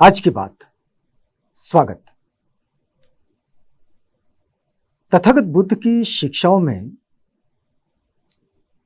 आज की बात। स्वागत। तथागत बुद्ध की शिक्षाओं में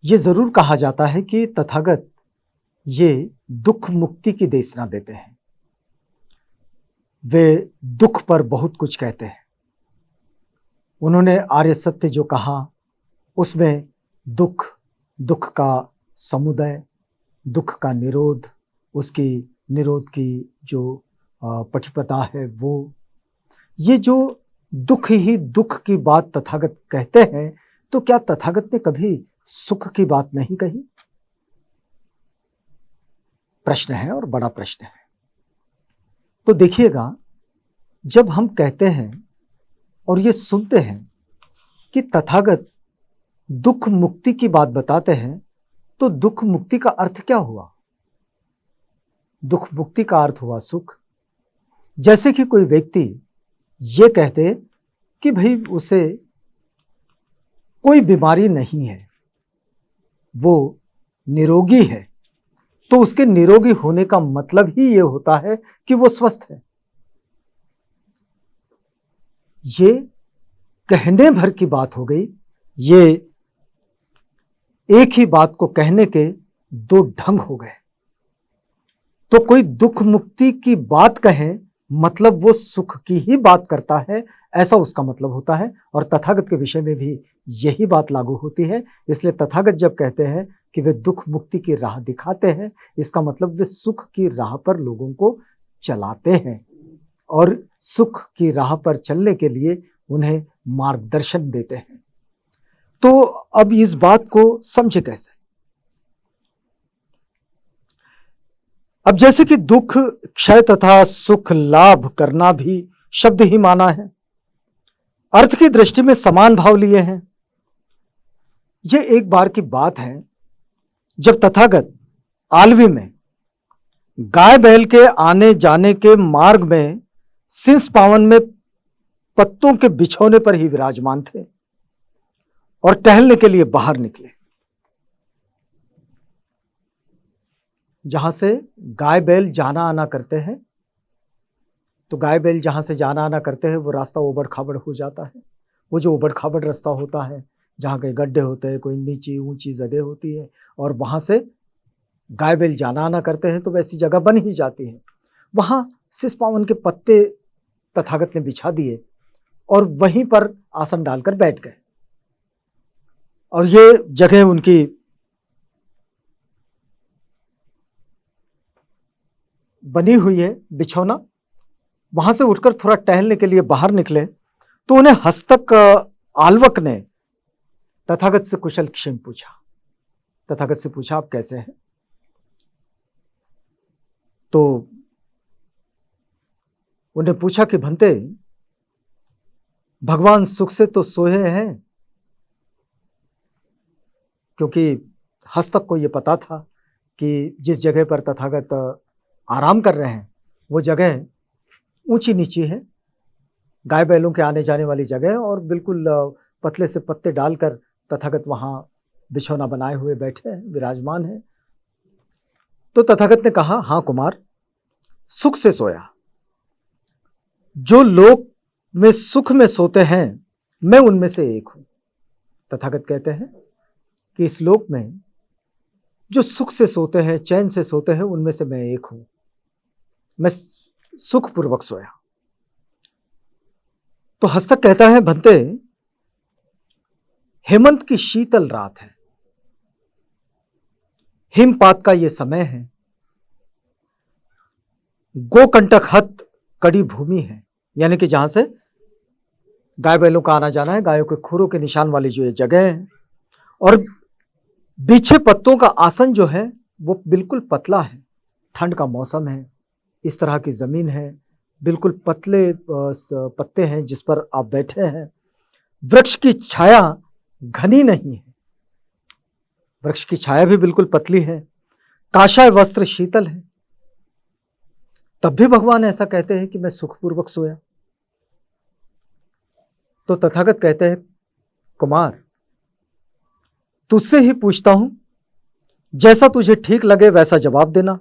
यह जरूर कहा जाता है कि तथागत ये दुख मुक्ति की देशना देते हैं। वे दुख पर बहुत कुछ कहते हैं। उन्होंने आर्य सत्य जो कहा उसमें दुख, दुख का समुदय, दुख का निरोध, उसकी निरोध की जो पटिपता है वो, ये जो दुख ही दुख की बात तथागत कहते हैं, तो क्या तथागत ने कभी सुख की बात नहीं कही? प्रश्न है और बड़ा प्रश्न है। तो देखिएगा, जब हम कहते हैं और ये सुनते हैं कि तथागत दुख मुक्ति की बात बताते हैं, तो दुख मुक्ति का अर्थ क्या हुआ? दुख मुक्ति का अर्थ हुआ सुख। जैसे कि कोई व्यक्ति ये कहते कि भाई उसे कोई बीमारी नहीं है, वो निरोगी है, तो उसके निरोगी होने का मतलब ही ये होता है कि वो स्वस्थ है। ये कहने भर की बात हो गई। ये एक ही बात को कहने के दो ढंग हो गए। तो कोई दुख मुक्ति की बात कहे मतलब वो सुख की ही बात करता है, ऐसा उसका मतलब होता है। और तथागत के विषय में भी यही बात लागू होती है। इसलिए तथागत जब कहते हैं कि वे दुख मुक्ति की राह दिखाते हैं, इसका मतलब वे सुख की राह पर लोगों को चलाते हैं और सुख की राह पर चलने के लिए उन्हें मार्गदर्शन देते हैं। तो अब इस बात को समझे कैसे? अब जैसे कि दुख क्षय तथा सुख लाभ करना भी शब्द ही माना है, अर्थ की दृष्टि में समान भाव लिए हैं। यह एक बार की बात है जब तथागत आलवी में गाय बैल के आने जाने के मार्ग में सिंस पावन में पत्तों के बिछौने पर ही विराजमान थे और टहलने के लिए बाहर निकले। जहां से गाय बैल जाना आना करते हैं, तो गाय बैल जहां से जाना आना करते हैं वो रास्ता उबड़ खाबड़ हो जाता है। वो जो उबड़ खाबड़ रास्ता होता है, जहां कहीं गड्ढे होते हैं, कोई नीची ऊंची जगह होती है, और वहां से गाय बैल जाना आना करते हैं, तो वैसी जगह बन ही जाती है। वहां सिस पावन के पत्ते तथागत ने बिछा दिए और वहीं पर आसन डालकर बैठ गए। और ये जगह उनकी बनी हुई है, बिछौना। वहां से उठकर थोड़ा टहलने के लिए बाहर निकले, तो उन्हें हस्तक आलवक ने तथागत से कुशल क्षेम पूछा। तथागत से पूछा, आप कैसे हैं? तो उन्हें पूछा कि भंते, भगवान सुख से तो सोए हैं, क्योंकि हस्तक को यह पता था कि जिस जगह पर तथागत आराम कर रहे हैं वो जगह ऊंची नीची है, गाय बैलों के आने जाने वाली जगह, और बिल्कुल पतले से पत्ते डालकर तथागत वहां बिछौना बनाए हुए बैठे हैं, विराजमान है। तो तथागत ने कहा, हां कुमार, सुख से सोया। जो लोग में सुख में सोते हैं, मैं उनमें से एक हूं। तथागत कहते हैं कि इस लोक में जो सुख से सोते हैं, चैन से सोते हैं, उनमें से मैं एक हूं। मैं सुखपूर्वक सोया। तो हस्तक कहता है, भंते, हेमंत की शीतल रात है, हिमपात का यह समय है, गोकंटक हत कड़ी भूमि है, यानी कि जहां से गाय बैलों का आना जाना है, गायों के खुरों के निशान वाली जो ये जगह है, और बिछे पत्तों का आसन जो है वो बिल्कुल पतला है, ठंड का मौसम है, इस तरह की जमीन है, बिल्कुल पतले पत्ते हैं जिस पर आप बैठे हैं। वृक्ष की छाया घनी नहीं है, वृक्ष की छाया भी बिल्कुल पतली है, काषाय वस्त्र शीतल है। तब भी भगवान ऐसा कहते हैं कि मैं सुखपूर्वक सोया। तो तथागत कहते हैं, कुमार, तुझसे ही पूछता हूं, जैसा तुझे ठीक लगे वैसा जवाब देना।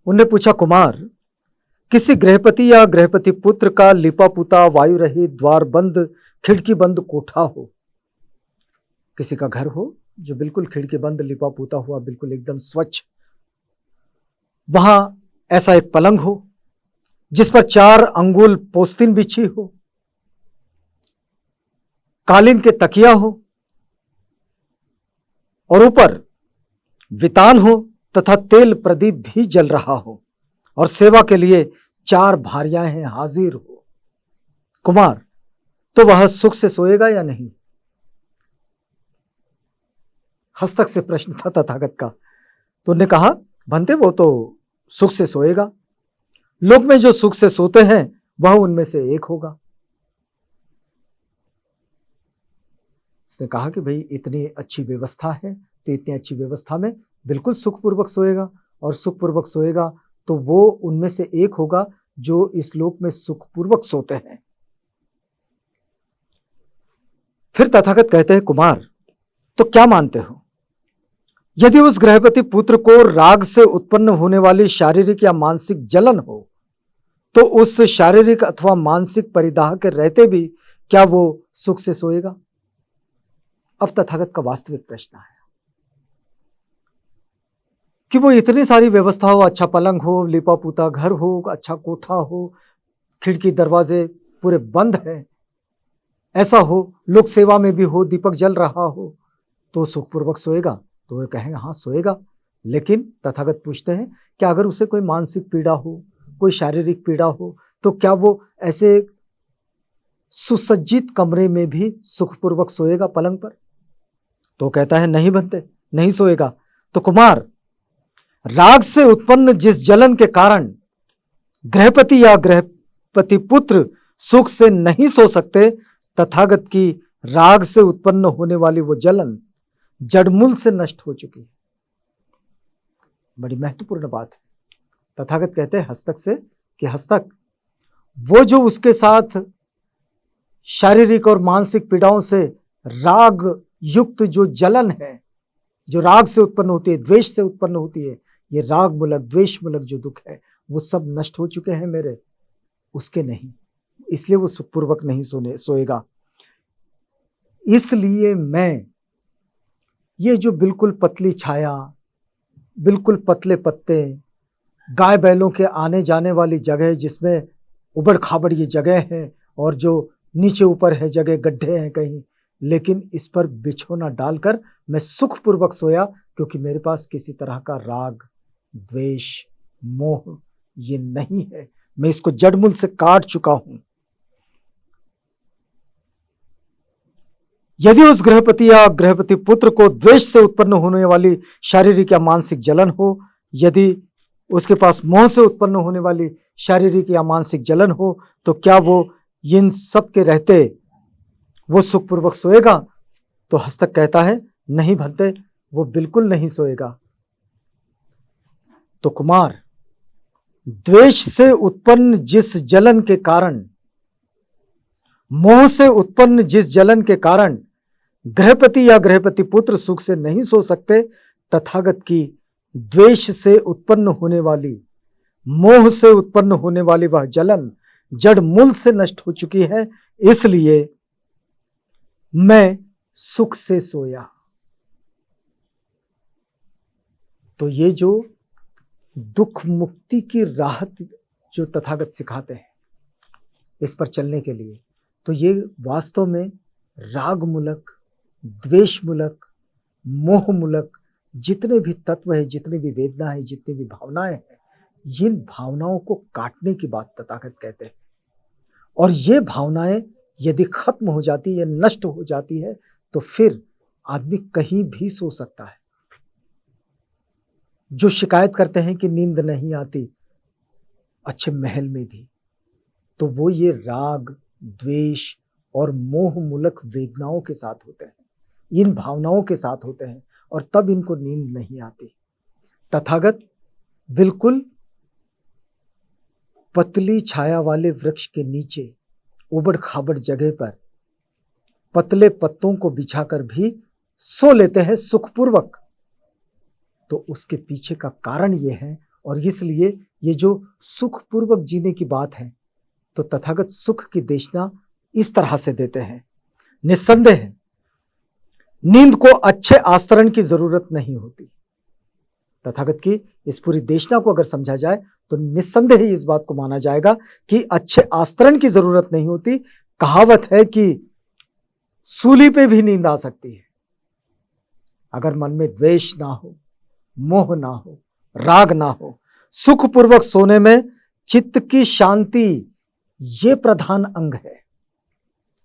उनने पूछा, कुमार, किसी गृहपति या गृहपति पुत्र का लिपा पुता वायु रहित द्वार बंद खिड़की बंद कोठा हो, किसी का घर हो जो बिल्कुल खिड़की बंद लिपा पुता हुआ बिल्कुल एकदम स्वच्छ, वहां ऐसा एक पलंग हो जिस पर 4 अंगुल पोस्तीन बिछी हो, कालीन के तकिया हो और ऊपर वितान हो तथा तेल प्रदीप भी जल रहा हो और सेवा के लिए 4 भार्याएं हाजिर हो, कुमार तो वह सुख से सोएगा या नहीं? हस्तक से प्रश्न था तथागत का। तो उन्होंने कहा, भंते वो तो सुख से सोएगा, लोक में जो सुख से सोते हैं वह उनमें से एक होगा। उसने कहा कि भाई इतनी अच्छी व्यवस्था है तो इतनी अच्छी व्यवस्था में बिल्कुल सुखपूर्वक सोएगा, और सुखपूर्वक सोएगा तो वो उनमें से एक होगा जो इस लोक में सुखपूर्वक सोते हैं। फिर तथागत कहते हैं, कुमार तो क्या मानते हो, यदि उस गृहपति पुत्र को राग से उत्पन्न होने वाली शारीरिक या मानसिक जलन हो तो उस शारीरिक अथवा मानसिक परिदाह के रहते भी क्या वो सुख से सोएगा? अब तथागत का वास्तविक प्रश्न है कि वो इतनी सारी व्यवस्था हो, अच्छा पलंग हो, लिपा पुता घर हो, अच्छा कोठा हो, खिड़की दरवाजे पूरे बंद है, ऐसा हो, लोक सेवा में भी हो, दीपक जल रहा हो, तो सुखपूर्वक सोएगा? तो वे कहेंगे हाँ सोएगा। लेकिन तथागत पूछते हैं क्या अगर उसे कोई मानसिक पीड़ा हो, कोई शारीरिक पीड़ा हो, तो क्या वो ऐसे सुसज्जित कमरे में भी सुखपूर्वक सोएगा पलंग पर? तो कहता है नहीं बनते, नहीं सोएगा। तो कुमार, राग से उत्पन्न जिस जलन के कारण गृहपति या गृहपति पुत्र सुख से नहीं सो सकते, तथागत की राग से उत्पन्न होने वाली वो जलन जड़मूल से नष्ट हो चुकी है। बड़ी महत्वपूर्ण बात है। तथागत कहते हैं हस्तक से कि हस्तक, वो जो उसके साथ शारीरिक और मानसिक पीड़ाओं से राग युक्त जो जलन है, जो राग से उत्पन्न होती है, द्वेष से उत्पन्न होती है, ये राग मूलक द्वेष मूलक जो दुख है वो सब नष्ट हो चुके हैं मेरे, उसके नहीं, इसलिए वो सुखपूर्वक नहीं सोएगा। इसलिए मैं ये जो बिल्कुल पतली छाया, बिल्कुल पतले पत्ते, गाय बैलों के आने जाने वाली जगह जिसमें उबड़ खाबड़ ये जगह है और जो नीचे ऊपर है जगह, गड्ढे हैं कहीं, लेकिन इस पर बिछोना डालकर मैं सुखपूर्वक सोया, क्योंकि मेरे पास किसी तरह का राग द्वेष मोह ये नहीं है, मैं इसको जड़मूल से काट चुका हूं। यदि उस गृहपति या गृहपति पुत्र को द्वेष से उत्पन्न होने वाली शारीरिक या मानसिक जलन हो, यदि उसके पास मोह से उत्पन्न होने वाली शारीरिक या मानसिक जलन हो, तो क्या वो इन सब के रहते वो सुखपूर्वक सोएगा? तो हस्तक कहता है नहीं भंते, वो बिल्कुल नहीं सोएगा। तो कुमार, द्वेष से उत्पन्न जिस जलन के कारण, मोह से उत्पन्न जिस जलन के कारण गृहपति या गृहपति पुत्र सुख से नहीं सो सकते, तथागत की द्वेष से उत्पन्न होने वाली, मोह से उत्पन्न होने वाली वह जलन जड़ मूल से नष्ट हो चुकी है, इसलिए मैं सुख से सोया। तो ये जो दुख मुक्ति की राहत जो तथागत सिखाते हैं इस पर चलने के लिए, तो ये वास्तव में राग मूलक, द्वेष मूलक, मोह मूलक जितने भी तत्व है, जितनी भी वेदना है, जितनी भी भावनाएं हैं, इन भावनाओं को काटने की बात तथागत कहते हैं। और ये भावनाएं यदि खत्म हो जाती है, नष्ट हो जाती है, तो फिर आदमी कहीं भी सो सकता है। जो शिकायत करते हैं कि नींद नहीं आती, अच्छे महल में भी, तो वो ये राग द्वेष और मोह मूलक वेदनाओं के साथ होते हैं, इन भावनाओं के साथ होते हैं, और तब इनको नींद नहीं आती। तथागत बिल्कुल पतली छाया वाले वृक्ष के नीचे उबड़ खाबड़ जगह पर पतले पत्तों को बिछाकर भी सो लेते हैं सुखपूर्वक। तो उसके पीछे का कारण यह है, और इसलिए ये जो सुखपूर्वक जीने की बात है, तो तथागत सुख की देशना इस तरह से देते हैं। निस्संदेह नींद को अच्छे आस्तरण की जरूरत नहीं होती। तथागत की इस पूरी देशना को अगर समझा जाए तो निस्संदेह ही इस बात को माना जाएगा कि अच्छे आस्तरण की जरूरत नहीं होती। कहावत है कि सूली पे भी नींद आ सकती है। अगर मन में द्वेष ना हो, मोह ना हो, राग ना हो, सुखपूर्वक सोने में चित्त की शांति ये प्रधान अंग है।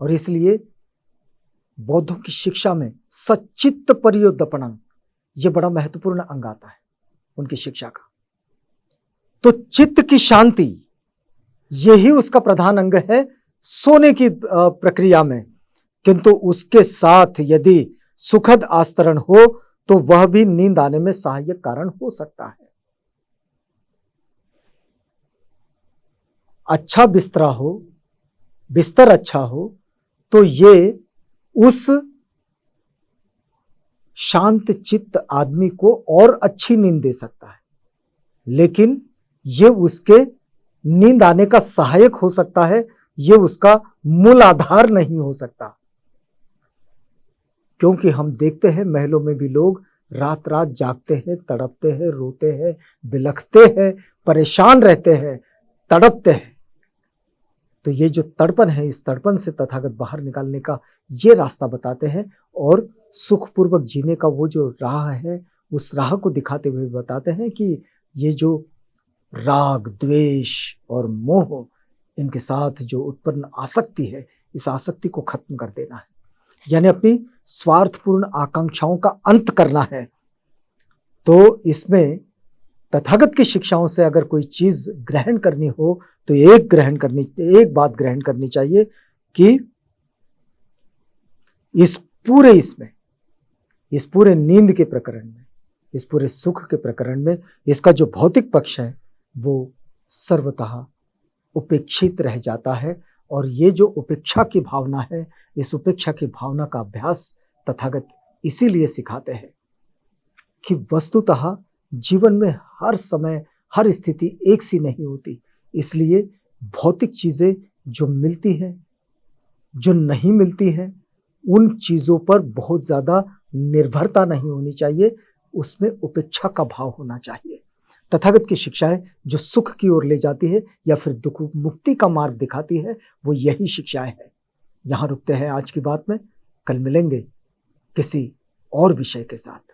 और इसलिए बौद्धों की शिक्षा में सच्चित्त परियोदपणं ये बड़ा महत्वपूर्ण अंग आता है उनकी शिक्षा का। तो चित्त की शांति यही उसका प्रधान अंग है सोने की प्रक्रिया में। किंतु उसके साथ यदि सुखद आस्तरण हो तो वह भी नींद आने में सहायक कारण हो सकता है। अच्छा बिस्तरा हो, बिस्तर अच्छा हो, तो ये उस शांत चित्त आदमी को और अच्छी नींद दे सकता है, लेकिन ये उसके नींद आने का सहायक हो सकता है, ये उसका मूल आधार नहीं हो सकता। क्योंकि हम देखते हैं महलों में भी लोग रात रात जागते हैं, तड़पते हैं, रोते हैं, बिलखते हैं, परेशान रहते हैं, तड़पते हैं। तो ये जो तड़पन है, इस तड़पन से तथागत बाहर निकालने का ये रास्ता बताते हैं और सुखपूर्वक जीने का वो जो राह है, उस राह को दिखाते हुए बताते हैं कि ये जो राग, द्वेष और मोह, इनके साथ जो उत्पन्न आसक्ति है, इस आसक्ति को खत्म कर देना है, यानी अपनी स्वार्थपूर्ण आकांक्षाओं का अंत करना है। तो इसमें तथागत की शिक्षाओं से अगर कोई चीज ग्रहण करनी हो तो एक बात ग्रहण करनी चाहिए कि इस पूरे नींद के प्रकरण में, इस पूरे सुख के प्रकरण में इसका जो भौतिक पक्ष है वो सर्वतः उपेक्षित रह जाता है। और ये जो उपेक्षा की भावना है, इस उपेक्षा की भावना का अभ्यास तथागत इसीलिए सिखाते हैं कि वस्तुतः जीवन में हर समय हर स्थिति एक सी नहीं होती। इसलिए भौतिक चीजें जो मिलती हैं, जो नहीं मिलती हैं, उन चीजों पर बहुत ज्यादा निर्भरता नहीं होनी चाहिए, उसमें उपेक्षा का भाव होना चाहिए। तथागत की शिक्षाएं जो सुख की ओर ले जाती है या फिर दुख मुक्ति का मार्ग दिखाती है, वो यही शिक्षाएं हैं। यहां रुकते हैं आज की बात में, कल मिलेंगे किसी और विषय के साथ।